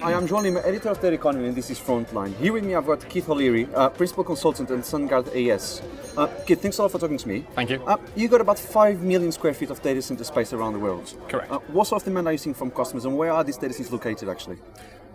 Hi, I'm João Lima, editor of Data Economy, and this is Frontline. Here with me I've got Keith Oleary, principal consultant at Sungard AS. Keith, thanks a lot for talking to me. Thank you. You got about 5 million square feet of data center space around the world. Correct. What sort of demand are you seeing from customers, and where are these data centers located actually?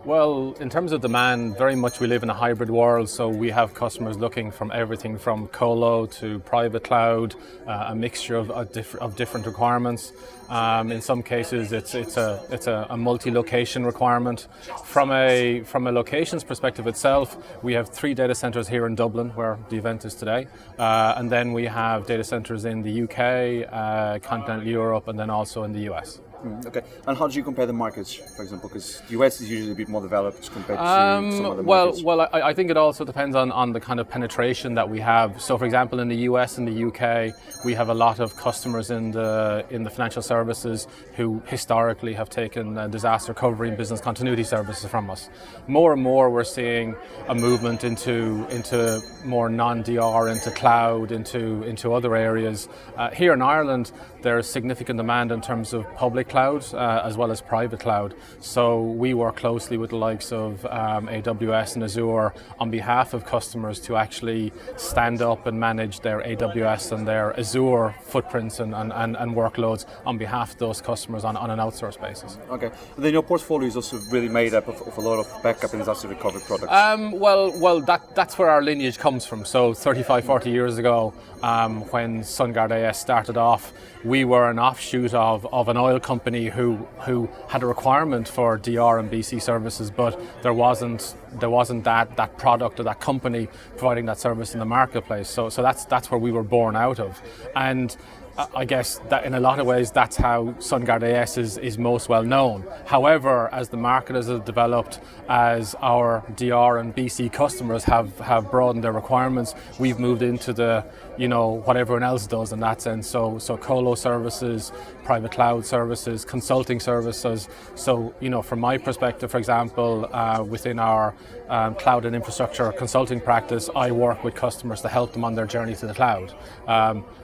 Well, in terms of demand, very much we live in a hybrid world, so we have customers looking from everything from colo to private cloud, a mixture of different requirements. In some cases, it's a multi-location requirement. From a locations perspective itself, we have 3 data centers here in Dublin, where the event is today, and then we have data centers in the UK, continental Europe, and then also in the US. Okay, and how do you compare the markets, for example? Because the US is usually a bit more developed compared to some other markets. Well, I think it also depends on the kind of penetration that we have. So, for example, in the US and the UK, we have a lot of customers in the financial services who historically have taken disaster recovery and business continuity services from us. More and more, we're seeing a movement into more non-DR, into cloud, into other areas. Here in Ireland, there's significant demand in terms of public cloud as well as private cloud. So we work closely with the likes of AWS and Azure on behalf of customers to actually stand up and manage their AWS and their Azure footprints and workloads on behalf of those customers on an outsourced basis. Okay, and then your portfolio is also really made up of a lot of backup and disaster recovery products. Well, that's where our lineage comes from. So 35, 40 years ago, when Sungard AS started off, we were an offshoot of an oil company who had a requirement for DR and BC services, but there wasn't that product or that company providing that service in the marketplace. So that's where we were born out of, and I guess that in a lot of ways that's how Sungard AS is most well known. However, as the market has developed, as our DR and BC customers have broadened their requirements, we've moved into the, what everyone else does in that sense. So colo services, private cloud services, consulting services. So, from my perspective, for example, within our cloud and infrastructure consulting practice, I work with customers to help them on their journey to the cloud.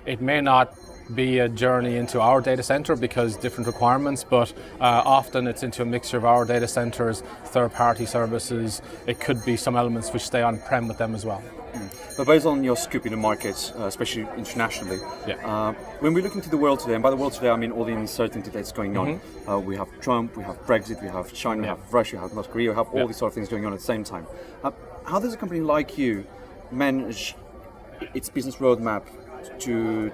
It may not be a journey into our data center because different requirements, but often it's into a mixture of our data centers, third-party services. It could be some elements which stay on-prem with them as well. But based on your scoop in the markets, especially internationally, when we look into the world today, and by the world today I mean all the uncertainty that's going on, we have Trump, we have Brexit, we have China, we have Russia, we have North Korea, we have all these sort of things going on at the same time. How does a company like you manage its business roadmap to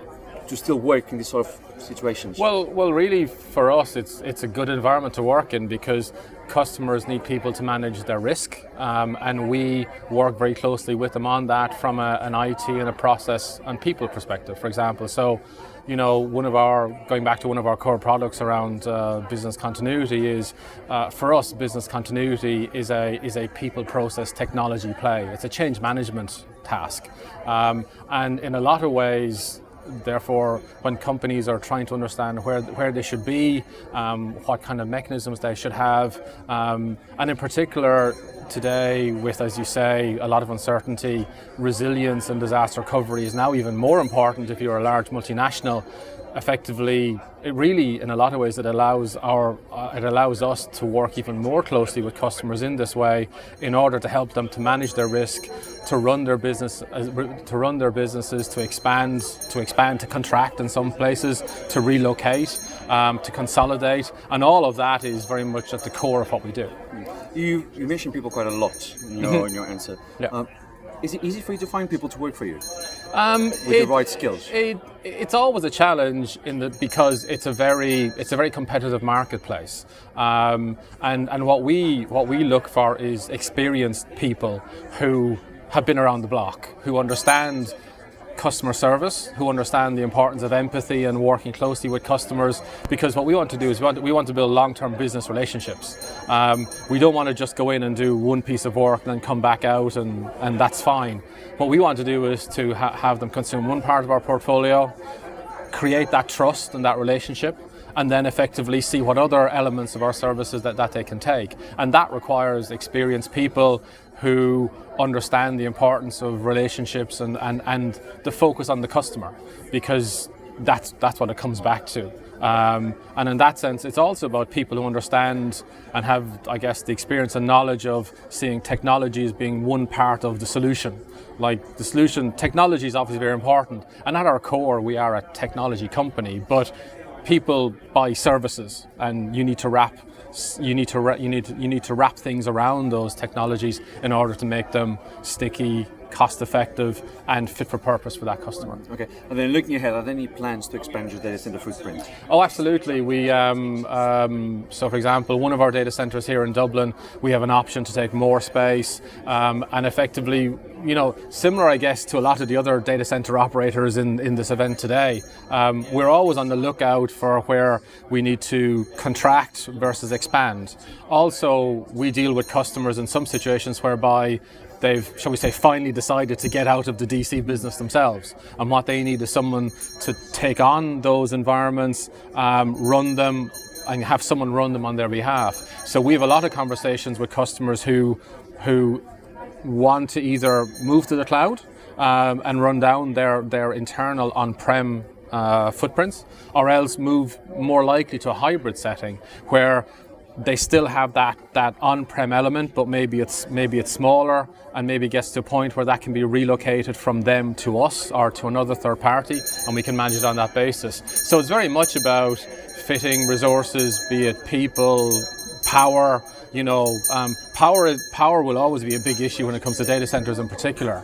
still work in these sort of situations? Well, really for us it's a good environment to work in because customers need people to manage their risk, and we work very closely with them on that from an IT and a process and people perspective, for example. So, going back to one of our core products around business continuity is, for us, business continuity is a people process technology play. It's a change management task, and in a lot of ways, therefore, when companies are trying to understand where they should be, what kind of mechanisms they should have, and in particular today with, as you say, a lot of uncertainty, resilience and disaster recovery is now even more important if you're a large multinational. Effectively, it really, in a lot of ways, it allows us to work even more closely with customers in this way, in order to help them to manage their risk, to run their businesses, to expand, to contract in some places, to relocate, to consolidate, and all of that is very much at the core of what we do. You mentioned people quite a lot in your answer. Yeah. Is it easy for you to find people to work for you with the right skills? It's always a challenge because it's a very competitive marketplace, and what we look for is experienced people who have been around the block, who understand customer service, who understand the importance of empathy and working closely with customers, because what we want to do is we want to build long-term business relationships. We don't want to just go in and do one piece of work and then come back out and that's fine. What we want to do is to have them consume one part of our portfolio, create that trust and that relationship, and then effectively see what other elements of our services that they can take. And that requires experienced people who understand the importance of relationships and the focus on the customer, because that's what it comes back to. And in that sense, it's also about people who understand and have, I guess, the experience and knowledge of seeing technology as being one part of the solution. Like the solution, technology is obviously very important, and at our core, we are a technology company. But people buy services, and you need to wrap things around those technologies in order to make them sticky, cost-effective, and fit for purpose for that customer. Okay, and then looking ahead, are there any plans to expand your data center footprint? Oh, absolutely. We so, for example, one of our data centers here in Dublin, we have an option to take more space, and effectively, similar, I guess, to a lot of the other data center operators in this event today. We're always on the lookout for where we need to contract versus expand. Also, we deal with customers in some situations whereby they've, shall we say, finally decided to get out of the DC business themselves. And what they need is someone to take on those environments, run them, and have someone run them on their behalf. So we have a lot of conversations with customers who want to either move to the cloud and run down their internal on-prem footprints, or else move more likely to a hybrid setting where they still have that on-prem element, but maybe it's smaller, and maybe gets to a point where that can be relocated from them to us or to another third party, and we can manage it on that basis. So it's very much about fitting resources, be it people, power. Power will always be a big issue when it comes to data centers in particular,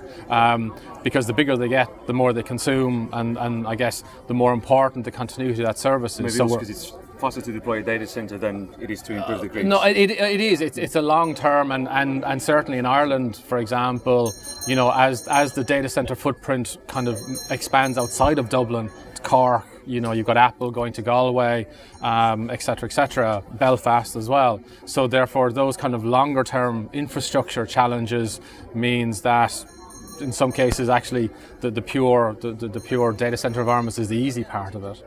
because the bigger they get, the more they consume, and I guess the more important the continuity of that service is. Maybe also because it's faster to deploy a data center than it is to improve the grid. No, it is. It's a long term, and certainly in Ireland, for example, as the data center footprint kind of expands outside of Dublin, Cork, you've got Apple going to Galway, etc., Belfast as well. So therefore, those kind of longer term infrastructure challenges means that in some cases, actually, the pure data center environments is the easy part of it.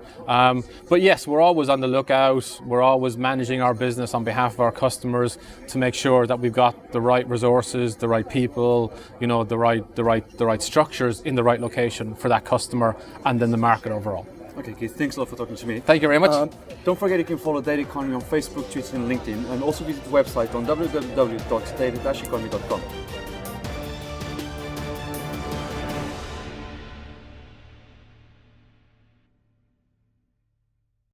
But yes, we're always on the lookout. We're always managing our business on behalf of our customers to make sure that we've got the right resources, the right people, the right structures in the right location for that customer and then the market overall. Okay, Keith, thanks a lot for talking to me. Thank you very much. Don't forget you can follow Data Economy on Facebook, Twitter and LinkedIn, and also visit the website on www.data-economy.com.